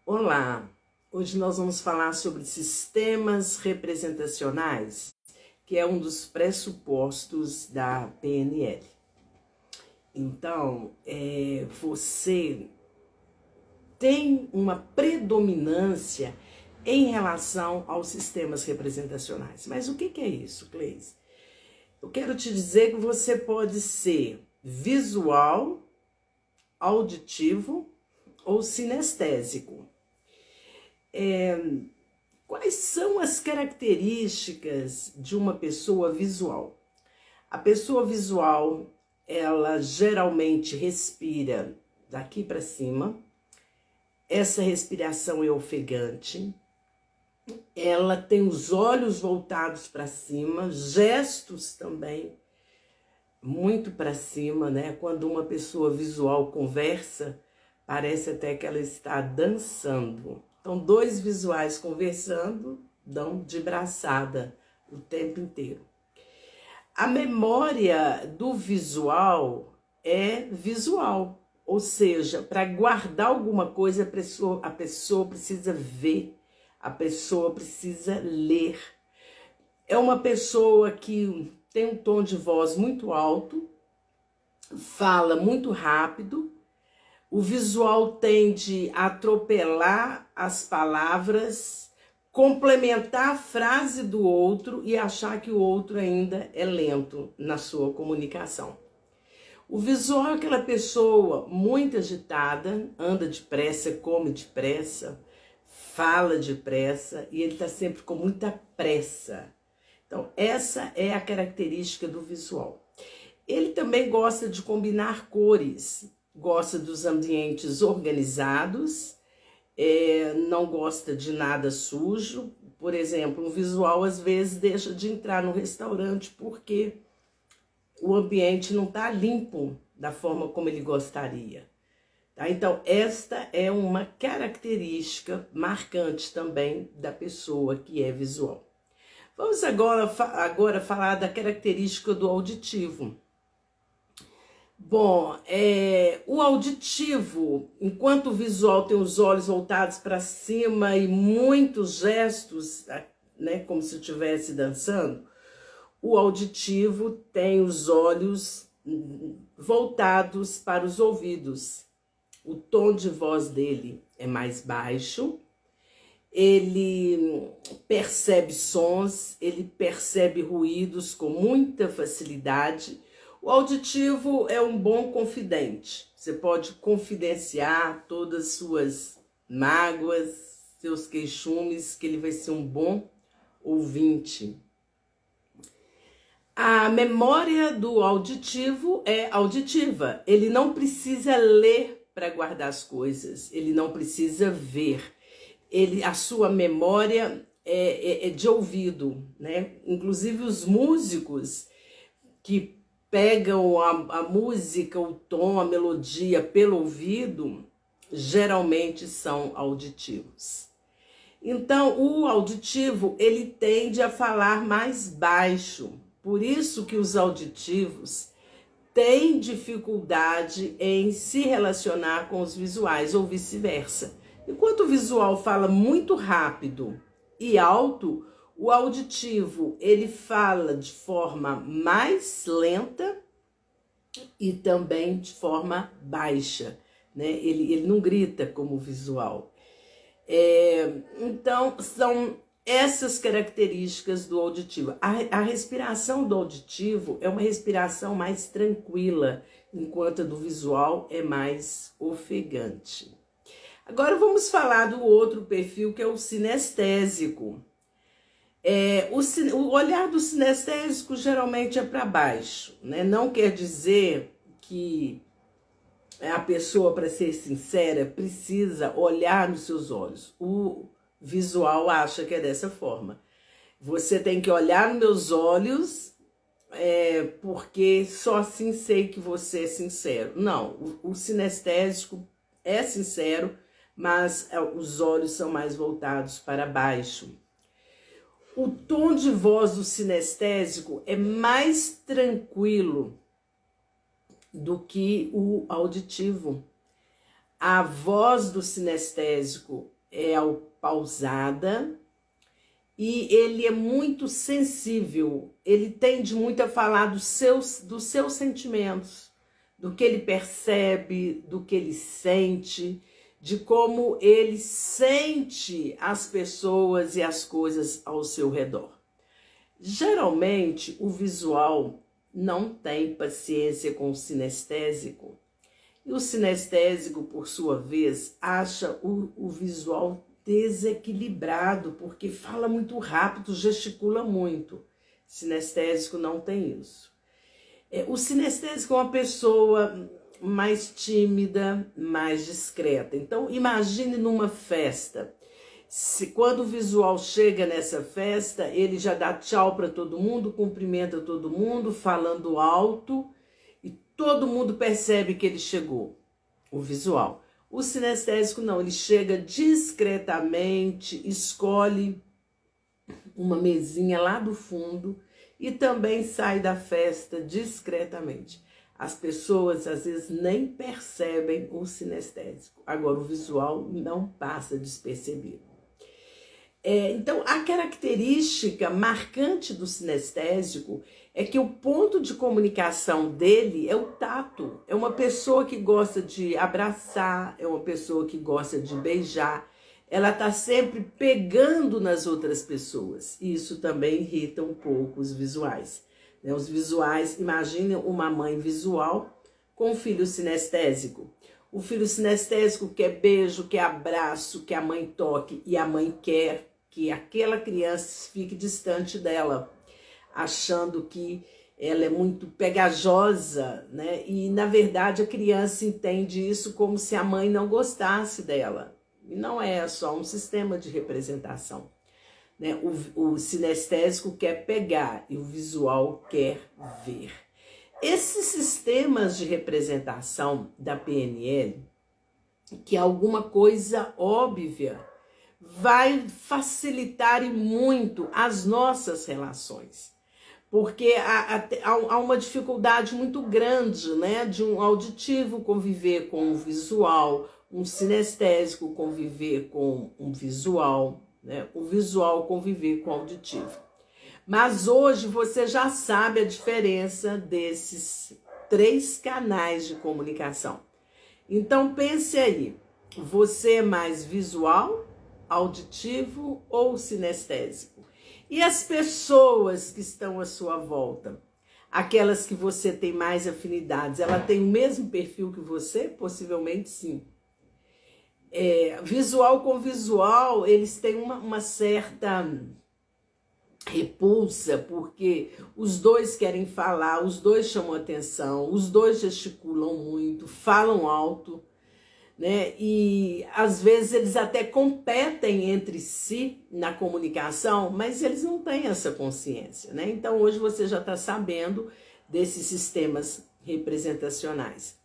Olá, hoje nós vamos falar sobre sistemas representacionais, que é um dos pressupostos da PNL. Então, você tem uma predominância em relação aos sistemas representacionais. Mas o que é isso, Cleise? Eu quero te dizer que você pode ser visual, auditivo ou sinestésico. Quais são as características de uma pessoa visual? A pessoa visual, ela geralmente respira daqui para cima. Essa respiração é ofegante. Ela tem os olhos voltados para cima, gestos também muito para cima, né? Quando uma pessoa visual conversa, parece até que ela está dançando. Então, dois visuais conversando dão de braçada o tempo inteiro. A memória do visual é visual, ou seja, para guardar alguma coisa, a pessoa precisa ver, a pessoa precisa ler. É uma pessoa que tem um tom de voz muito alto, fala muito rápido. O visual tende a atropelar as palavras, complementar a frase do outro e achar que o outro ainda é lento na sua comunicação. O visual é aquela pessoa muito agitada, anda depressa, come depressa, fala depressa e ele está sempre com muita pressa. Então, essa é a característica do visual. Ele também gosta de combinar cores, gosta dos ambientes organizados, não gosta de nada sujo. Por exemplo, um visual às vezes deixa de entrar no restaurante porque o ambiente não está limpo da forma como ele gostaria. Tá? Então, esta é uma característica marcante também da pessoa que é visual. Vamos agora falar da característica do auditivo. Bom, o auditivo, enquanto o visual tem os olhos voltados para cima e muitos gestos, né, como se estivesse dançando, o auditivo tem os olhos voltados para os ouvidos. O tom de voz dele é mais baixo. Ele percebe sons, ele percebe ruídos com muita facilidade. O auditivo é um bom confidente. Você pode confidenciar todas as suas mágoas, seus queixumes, que ele vai ser um bom ouvinte. A memória do auditivo é auditiva. Ele não precisa ler para guardar as coisas, ele não precisa ver. A sua memória é de ouvido, né? Inclusive os músicos que pegam a música, o tom, a melodia pelo ouvido, geralmente são auditivos. Então, o auditivo, ele tende a falar mais baixo. Por isso que os auditivos têm dificuldade em se relacionar com os visuais ou vice-versa. Enquanto o visual fala muito rápido e alto, o auditivo ele fala de forma mais lenta e também de forma baixa, né? Ele não grita como o visual. Então, são essas características do auditivo. A respiração do auditivo é uma respiração mais tranquila, enquanto a do visual é mais ofegante. Agora vamos falar do outro perfil, que é o sinestésico. O olhar do sinestésico geralmente é para baixo, né? Não quer dizer que a pessoa, para ser sincera, precisa olhar nos seus olhos. O visual acha que é dessa forma. Você tem que olhar nos meus olhos, porque só assim sei que você é sincero. Não, o sinestésico é sincero, mas os olhos são mais voltados para baixo. O tom de voz do sinestésico é mais tranquilo do que o auditivo. A voz do sinestésico é pausada e ele é muito sensível. Ele tende muito a falar dos seus sentimentos, do que ele percebe, do que ele sente, de como ele sente as pessoas e as coisas ao seu redor. Geralmente, o visual não tem paciência com o sinestésico, e o sinestésico, por sua vez, acha o visual desequilibrado, porque fala muito rápido, gesticula muito. Sinestésico não tem isso. O sinestésico é uma pessoa mais tímida, mais discreta. Então, imagine numa festa. Quando o visual chega nessa festa, ele já dá tchau para todo mundo, cumprimenta todo mundo, falando alto, e todo mundo percebe que ele chegou, o visual. O sinestésico não, ele chega discretamente, escolhe uma mesinha lá do fundo e também sai da festa discretamente. As pessoas às vezes nem percebem o sinestésico. Agora o visual não passa despercebido. Então a característica marcante do sinestésico é que o ponto de comunicação dele é o tato. É uma pessoa que gosta de abraçar, é uma pessoa que gosta de beijar. Ela está sempre pegando nas outras pessoas. E isso também irrita um pouco os visuais. Os visuais, imagine uma mãe visual com um filho sinestésico. O filho sinestésico quer beijo, quer abraço, quer a mãe toque, e a mãe quer que aquela criança fique distante dela, achando que ela é muito pegajosa, né? E, na verdade, a criança entende isso como se a mãe não gostasse dela. E não é só um sistema de representação, né? O sinestésico quer pegar e o visual quer ver. Esses sistemas de representação da PNL, que é alguma coisa óbvia, vai facilitar e muito as nossas relações. Porque há uma dificuldade muito grande, né, de um auditivo conviver com um visual, um sinestésico conviver com um visual, né, o visual conviver com o auditivo. Mas hoje você já sabe a diferença desses 3 canais de comunicação. Então pense aí, você é mais visual, auditivo ou sinestésico? E as pessoas que estão à sua volta, aquelas que você tem mais afinidades, ela tem o mesmo perfil que você? Possivelmente sim. Visual com visual, eles têm uma certa repulsa, porque os dois querem falar, os dois chamam atenção, os dois gesticulam muito, falam alto, né? E às vezes eles até competem entre si na comunicação, mas eles não têm essa consciência, né? Então hoje você já está sabendo desses sistemas representacionais.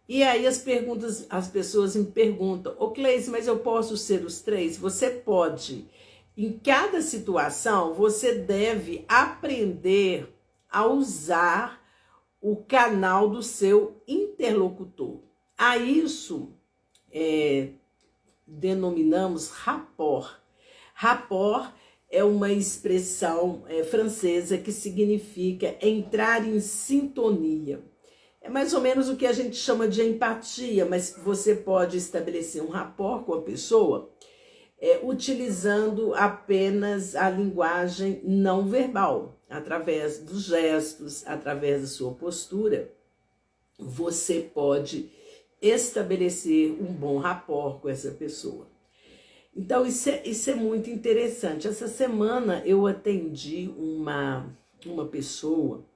E aí as pessoas me perguntam: ô Cleise, mas eu posso ser os 3? Você pode. Em cada situação você deve aprender a usar o canal do seu interlocutor. A isso denominamos rapport. Rapport é uma expressão francesa que significa entrar em sintonia. É mais ou menos o que a gente chama de empatia, mas você pode estabelecer um rapport com a pessoa utilizando apenas a linguagem não verbal, através dos gestos, através da sua postura. Você pode estabelecer um bom rapport com essa pessoa. Então, isso é muito interessante. Essa semana eu atendi uma pessoa,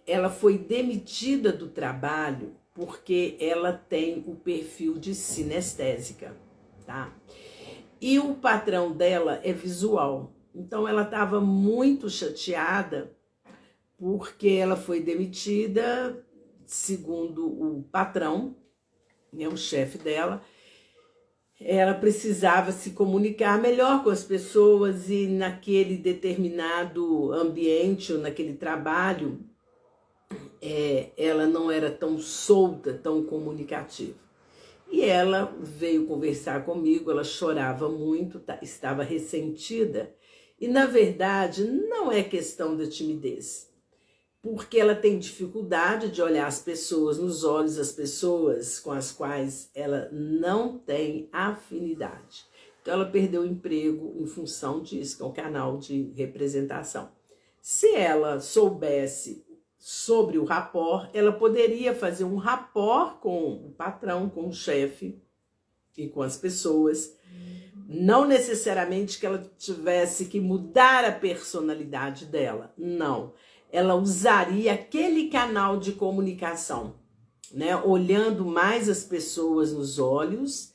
ela foi demitida do trabalho porque ela tem o perfil de sinestésica, tá? E o patrão dela é visual. Então, ela estava muito chateada porque ela foi demitida, segundo o patrão, né, o chefe dela. Ela precisava se comunicar melhor com as pessoas e naquele determinado ambiente ou naquele trabalho, ela não era tão solta, tão comunicativa. E ela veio conversar comigo, ela chorava muito, estava ressentida. E, na verdade, não é questão da timidez, porque ela tem dificuldade de olhar as pessoas nos olhos, as pessoas com as quais ela não tem afinidade. Então, ela perdeu o emprego em função disso, que é um canal de representação. Se ela soubesse sobre o rapport, ela poderia fazer um rapport com o patrão, com o chefe e com as pessoas. Não necessariamente que ela tivesse que mudar a personalidade dela, não. Ela usaria aquele canal de comunicação, né? Olhando mais as pessoas nos olhos,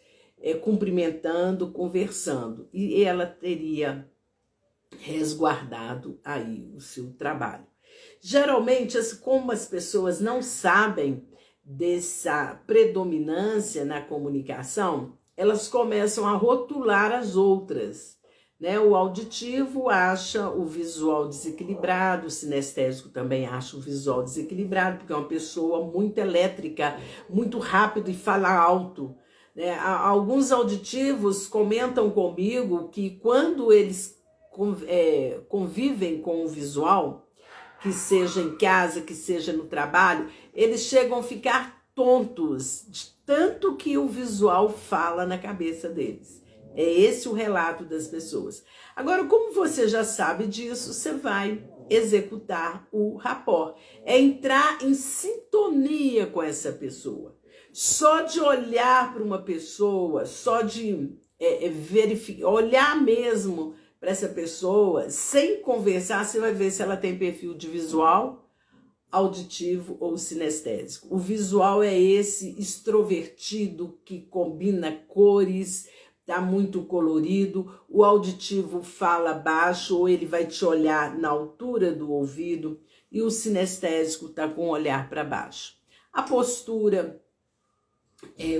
cumprimentando, conversando. E ela teria resguardado aí o seu trabalho. Geralmente, como as pessoas não sabem dessa predominância na comunicação, elas começam a rotular as outras, né? O auditivo acha o visual desequilibrado, o sinestésico também acha o visual desequilibrado, porque é uma pessoa muito elétrica, muito rápido e fala alto, né? Alguns auditivos comentam comigo que quando eles convivem com o visual, que seja em casa, que seja no trabalho, eles chegam a ficar tontos, de tanto que o visual fala na cabeça deles. É esse o relato das pessoas. Agora, como você já sabe disso, você vai executar o rapport. É entrar em sintonia com essa pessoa. Só de olhar para uma pessoa, só de verificar, olhar mesmo para essa pessoa, sem conversar, você vai ver se ela tem perfil de visual, auditivo ou sinestésico. O visual é esse extrovertido que combina cores, tá muito colorido. O auditivo fala baixo ou ele vai te olhar na altura do ouvido, e o sinestésico tá com o olhar para baixo. A postura,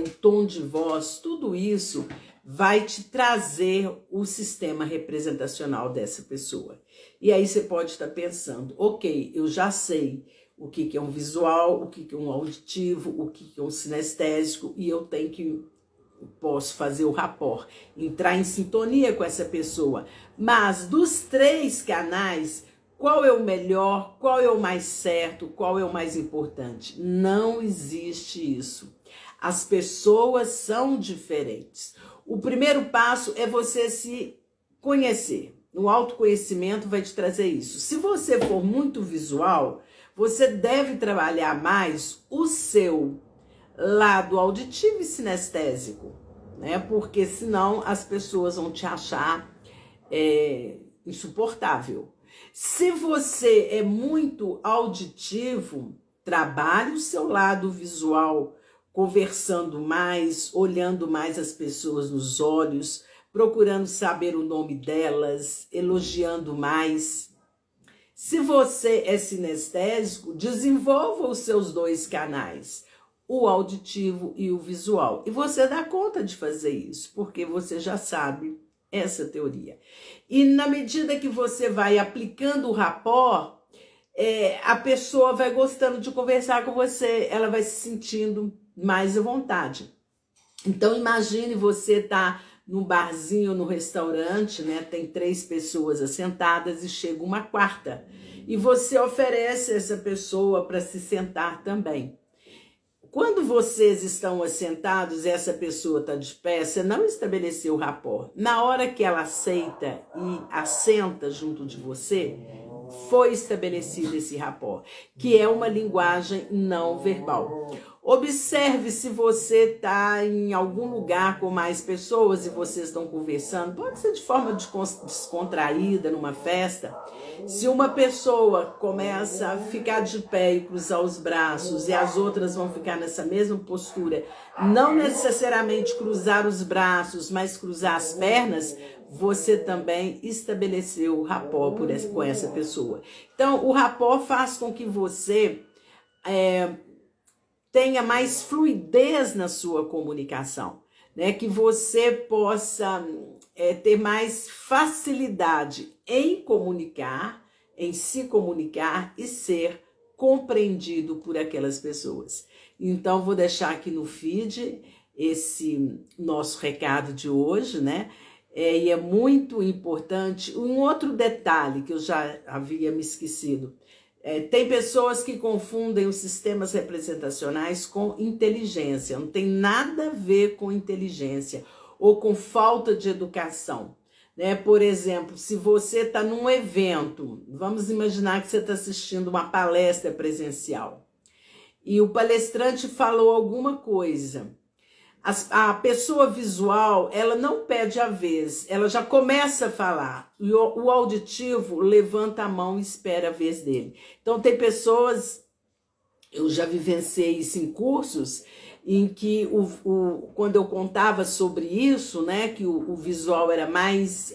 o tom de voz, tudo isso vai te trazer o sistema representacional dessa pessoa. E aí você pode estar pensando, ok, eu já sei o que é um visual, o que é um auditivo, o que é um sinestésico, e eu posso fazer o rapport, entrar em sintonia com essa pessoa. Mas dos 3 canais, qual é o melhor, qual é o mais certo, qual é o mais importante? Não existe isso. As pessoas são diferentes. O primeiro passo é você se conhecer. O autoconhecimento vai te trazer isso. Se você for muito visual, você deve trabalhar mais o seu lado auditivo e sinestésico, né? Porque senão as pessoas vão te achar insuportável. Se você é muito auditivo, trabalhe o seu lado visual, conversando mais, olhando mais as pessoas nos olhos, procurando saber o nome delas, elogiando mais. Se você é sinestésico, desenvolva os seus 2 canais, o auditivo e o visual. E você dá conta de fazer isso, porque você já sabe essa teoria. E na medida que você vai aplicando o rapport, a pessoa vai gostando de conversar com você, ela vai se sentindo mais à vontade. Então imagine você tá num barzinho, no restaurante, né? Tem 3 pessoas assentadas e chega uma 4ª. E você oferece essa pessoa para se sentar também. Quando vocês estão assentados e essa pessoa está de pé, você não estabeleceu o rapport. Na hora que ela aceita e assenta junto de você, foi estabelecido esse rapport, que é uma linguagem não verbal. Observe se você está em algum lugar com mais pessoas e vocês estão conversando, pode ser de forma descontraída, numa festa. Se uma pessoa começa a ficar de pé e cruzar os braços e as outras vão ficar nessa mesma postura, não necessariamente cruzar os braços, mas cruzar as pernas, você também estabeleceu o rapport com essa pessoa. Então, o rapport faz com que você tenha mais fluidez na sua comunicação, né? Que você possa ter mais facilidade em comunicar, em se comunicar e ser compreendido por aquelas pessoas. Então, vou deixar aqui no feed esse nosso recado de hoje, né? E é muito importante. Um outro detalhe que eu já havia me esquecido. Tem pessoas que confundem os sistemas representacionais com inteligência. Não tem nada a ver com inteligência ou com falta de educação. Né? Por exemplo, se você está num evento, vamos imaginar que você está assistindo uma palestra presencial e o palestrante falou alguma coisa. A pessoa visual, ela não pede a vez, ela já começa a falar. E o auditivo levanta a mão e espera a vez dele. Então, tem pessoas, eu já vivenciei isso em cursos, em que quando eu contava sobre isso, né, que o visual era mais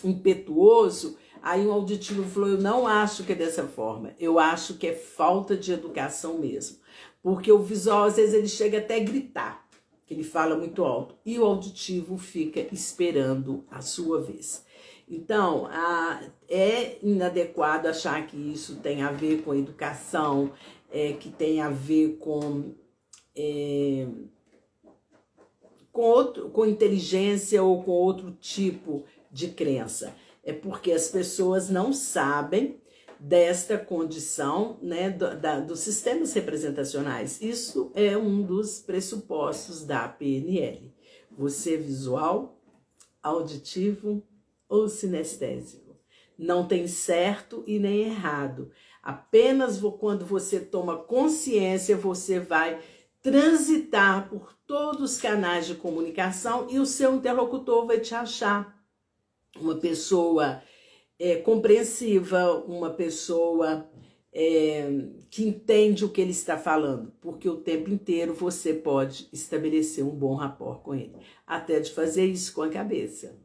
impetuoso, aí o auditivo falou, eu não acho que é dessa forma, eu acho que é falta de educação mesmo. Porque o visual, às vezes, ele chega até a gritar, que ele fala muito alto, e o auditivo fica esperando a sua vez. Então, é inadequado achar que isso tem a ver com educação, que tem a ver com inteligência ou com outro tipo de crença. É porque as pessoas não sabem desta condição, né, dos sistemas representacionais. Isso é um dos pressupostos da PNL. Você é visual, auditivo ou sinestésico. Não tem certo e nem errado. Apenas quando você toma consciência, você vai transitar por todos os canais de comunicação e o seu interlocutor vai te achar uma pessoa compreensiva, uma pessoa que entende o que ele está falando, porque o tempo inteiro você pode estabelecer um bom rapport com ele, até de fazer isso com a cabeça.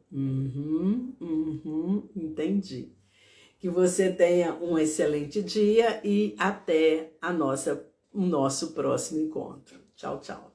Entendi. Que você tenha um excelente dia e até o nosso próximo encontro. Tchau, tchau.